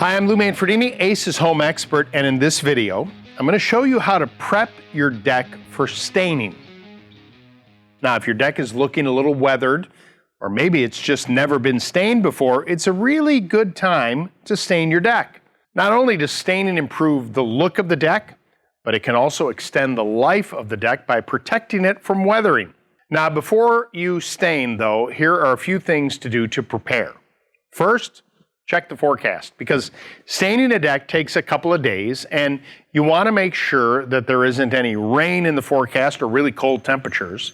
Hi, I'm Manfredini, Ace's home expert, and in this video, I'm going to show you how to prep your deck for staining. Now, if your deck is looking a little weathered, or maybe it's just never been stained before, it's a really good time to stain your deck. Not only does staining improve the look of the deck, but it can also extend the life of the deck by protecting it from weathering. Now, before you stain, though, here are a few things to do to prepare. First, check the forecast, because staining a deck takes a couple of days, and you want to make sure that there isn't any rain in the forecast or really cold temperatures.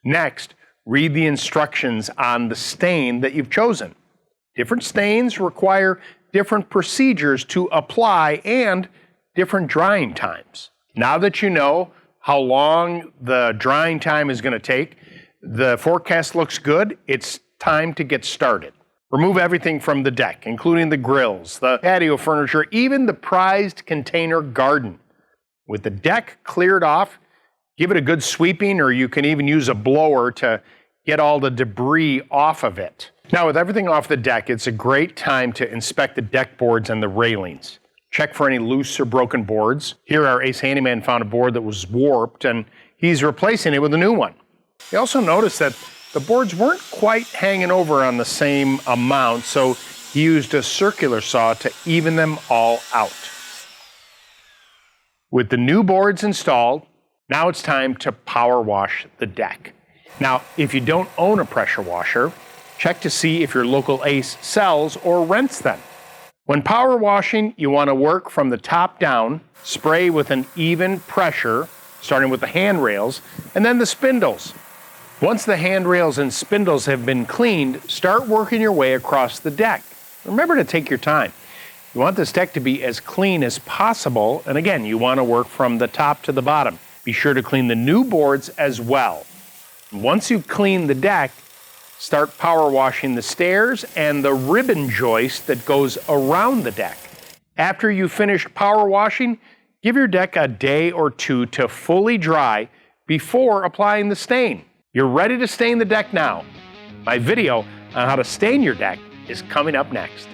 Next, read the instructions on the stain that you've chosen. Different stains require different procedures to apply and different drying times. Now that you know how long the drying time is going to take, the forecast looks good, it's time to get started. Remove everything from the deck, including the grills, the patio furniture, even the prized container garden. With the deck cleared off, give it a good sweeping, or you can even use a blower to get all the debris off of it. Now, with everything off the deck, it's a great time to inspect the deck boards and the railings. Check for any loose or broken boards. Here, our Ace Handyman found a board that was warped, and he's replacing it with a new one. He also noticed that the boards weren't quite hanging over on the same amount, so he used a circular saw to even them all out. With the new boards installed, now it's time to power wash the deck. Now, if you don't own a pressure washer, check to see if your local Ace sells or rents them. When power washing, you want to work from the top down, spray with an even pressure, starting with the handrails, and then the spindles. Once the handrails and spindles have been cleaned, start working your way across the deck. Remember to take your time. You want this deck to be as clean as possible, and again, you want to work from the top to the bottom. Be sure to clean the new boards as well. Once you've cleaned the deck, start power washing the stairs and the ribbon joist that goes around the deck. After you've finished power washing, give your deck a day or two to fully dry before applying the stain. You're ready to stain the deck now. My video on how to stain your deck is coming up next.